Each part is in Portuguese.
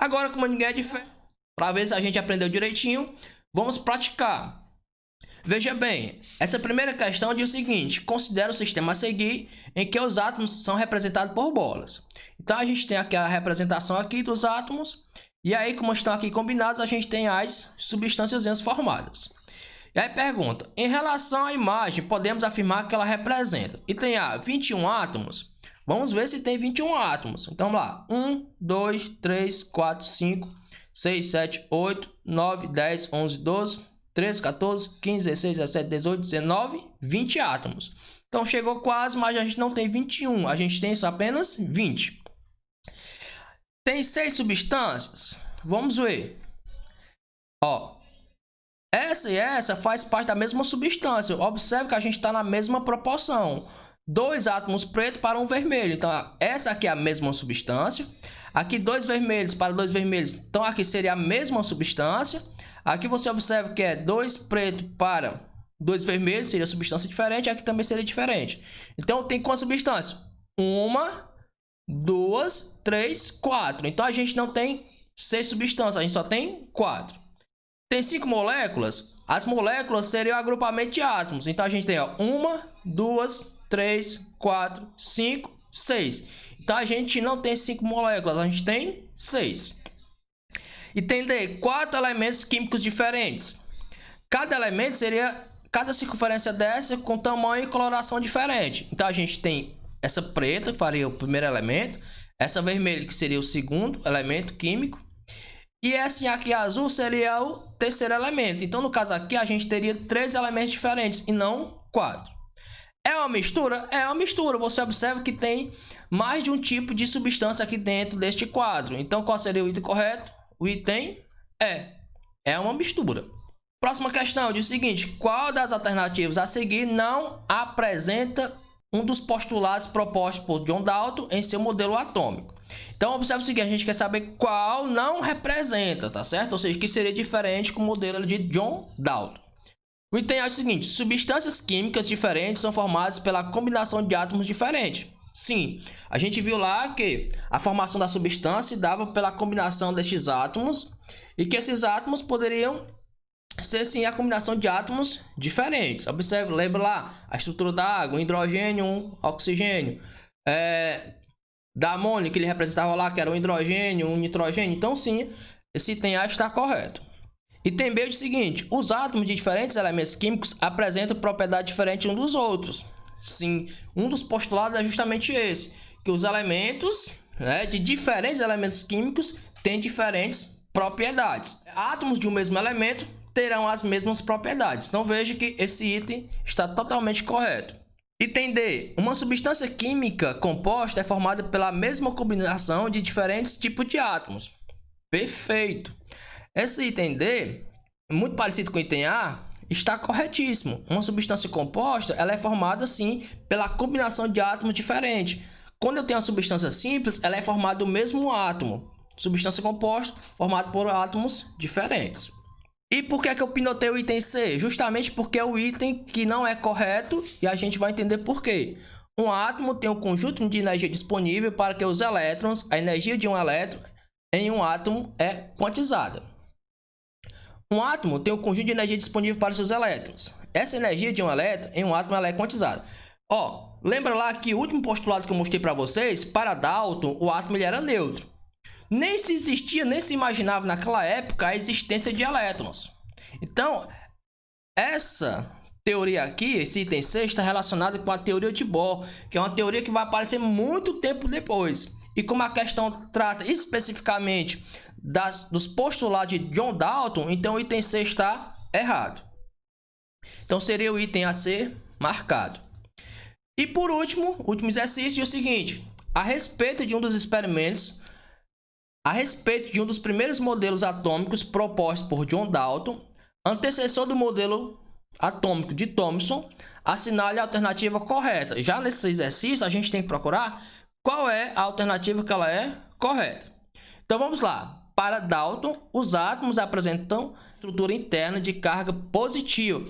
Agora, como ninguém é de fé, para ver se a gente aprendeu direitinho, vamos praticar. Veja bem, essa primeira questão diz o seguinte: considera o sistema a seguir em que os átomos são representados por bolas. Então a gente tem aqui a representação aqui dos átomos, e aí, como estão aqui combinados, a gente tem as substâncias formadas. E aí pergunta: em relação à imagem, podemos afirmar que ela representa. E tem 21 átomos. Vamos ver se tem 21 átomos. Então vamos lá: 1, 2, 3, 4, 5, 6, 7, 8, 9, 10, 11, 12, 13, 14, 15, 16, 17, 18, 19, 20 átomos. Então chegou quase, mas a gente não tem 21, a gente tem só apenas 20. Tem 6 substâncias? Vamos ver. Ó, essa e essa faz parte da mesma substância. Observe que a gente está na mesma proporção. 2 átomos pretos para um vermelho. Então, essa aqui é a mesma substância. Aqui, 2 vermelhos para 2 vermelhos. Então, aqui seria a mesma substância. Aqui você observa que é 2 pretos para 2 vermelhos. Seria substância diferente. Aqui também seria diferente. Então, tem quantas substâncias? 1, 2, 3, 4. Então, a gente não tem 6 substâncias. A gente só tem 4. Tem 5 moléculas. As moléculas seriam o agrupamento de átomos. Então, a gente tem 1, 2, 3, 4, 5, 6. Então, a gente não tem 5 moléculas, a gente tem 6. E tem 4 elementos químicos diferentes. Cada elemento seria cada circunferência dessa com tamanho e coloração diferente. Então, a gente tem essa preta, que faria o primeiro elemento. Essa vermelha, que seria o segundo elemento químico. E essa aqui azul seria o terceiro elemento. Então, no caso aqui, a gente teria 3 elementos diferentes e não 4. É uma mistura? É uma mistura. Você observa que tem mais de um tipo de substância aqui dentro deste quadro. Então, qual seria o item correto? O item é uma mistura. Próxima questão diz o seguinte: qual das alternativas a seguir não apresenta um dos postulados propostos por John Dalton em seu modelo atômico? Então, observe o seguinte: a gente quer saber qual não representa, tá certo? Ou seja, que seria diferente com o modelo de John Dalton. O item é o seguinte: substâncias químicas diferentes são formadas pela combinação de átomos diferentes. Sim, a gente viu lá que a formação da substância dava pela combinação destes átomos e que esses átomos poderiam ser sim a combinação de átomos diferentes. Observe, lembra lá a estrutura da água: um hidrogênio, um oxigênio. Da amônia, que ele representava lá, que era um hidrogênio, um nitrogênio. Então, sim, esse item A está correto. Item B é o seguinte: os átomos de diferentes elementos químicos apresentam propriedades diferentes uns dos outros. Sim, um dos postulados é justamente esse, que os elementos, de diferentes elementos químicos têm diferentes propriedades. Átomos de um mesmo elemento terão as mesmas propriedades. Então, veja que esse item está totalmente correto. Item D: uma substância química composta é formada pela mesma combinação de diferentes tipos de átomos. Perfeito. Esse item D, muito parecido com o item A, está corretíssimo. Uma substância composta, ela é formada sim pela combinação de átomos diferentes. Quando eu tenho uma substância simples, ela é formada do mesmo átomo. Substância composta formada por átomos diferentes. E por que eu pinotei o item C? Justamente porque é o item que não é correto e a gente vai entender por quê. Um átomo tem um conjunto de energia disponível para que os elétrons, a energia de um elétron em um átomo é quantizada. Um átomo tem um conjunto de energia disponível para seus elétrons. Essa energia de um elétron em um átomo ela é quantizada. Lembra lá que o último postulado que eu mostrei para vocês, para Dalton, o átomo ele era neutro. Nem se existia, nem se imaginava naquela época a existência de elétrons. Então, essa teoria aqui, esse item C, está relacionado com a teoria de Bohr, que é uma teoria que vai aparecer muito tempo depois. E como a questão trata especificamente dos postulados de John Dalton, então o item C está errado. Então, seria o item a ser marcado. E por último, o último exercício é o seguinte: a respeito de um dos experimentos, a respeito de um dos primeiros modelos atômicos propostos por John Dalton, antecessor do modelo atômico de Thomson, assinale a alternativa correta. Já nesse exercício, a gente tem que procurar qual é a alternativa que ela é correta. Então, vamos lá. Para Dalton, os átomos apresentam estrutura interna de carga positiva.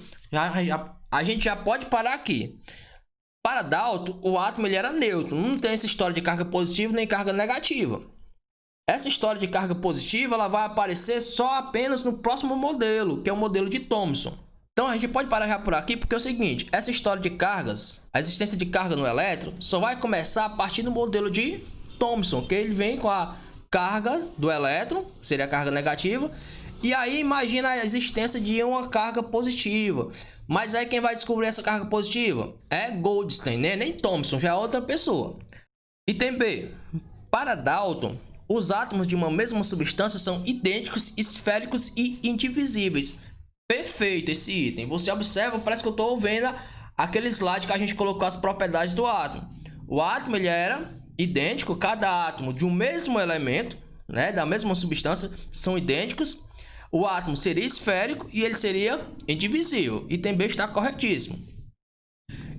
A gente já pode parar aqui. Para Dalton, o átomo ele era neutro. Não tem essa história de carga positiva nem carga negativa. essa história de carga positiva ela vai aparecer só apenas no próximo modelo, que é o modelo de Thomson. Então a gente pode parar já por aqui, porque é o seguinte, essa história de cargas, a existência de carga no elétron, só vai começar a partir do modelo de Thomson, que ele vem com a carga do elétron, seria a carga negativa, e aí imagina a existência de uma carga positiva. Mas aí quem vai descobrir essa carga positiva? É Goldstein, né? Nem Thomson, já é outra pessoa. Item B. Para Dalton, os átomos de uma mesma substância são idênticos, esféricos e indivisíveis. Perfeito esse item. Você observa, parece que eu estou vendo aquele slide que a gente colocou as propriedades do átomo. O átomo ele era idêntico, cada átomo de um mesmo elemento, né, da mesma substância, são idênticos. O átomo seria esférico e ele seria indivisível. Item B está corretíssimo.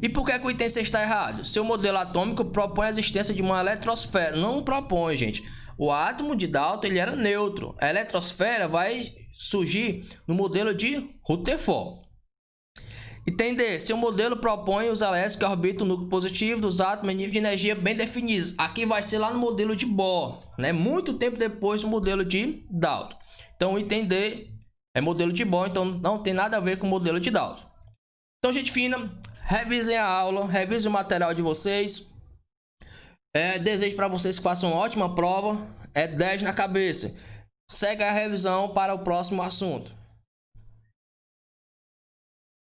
E por que o item C está errado? Seu modelo atômico propõe a existência de uma eletrosfera. Não propõe, gente. O átomo de Dalton ele era neutro. A eletrosfera vai surgir no modelo de Rutherford. Item D. Seu modelo propõe os elétrons que orbitam o núcleo positivo dos átomos em nível de energia bem definidos. Aqui vai ser lá no modelo de Bohr, né? Muito tempo depois do modelo de Dalton. Então o item D é modelo de Bohr, então não tem nada a ver com o modelo de Dalton. Então, gente fina, revisem a aula, revisem o material de vocês. Desejo para vocês que façam uma ótima prova. 10 na cabeça. Segue a revisão para o próximo assunto.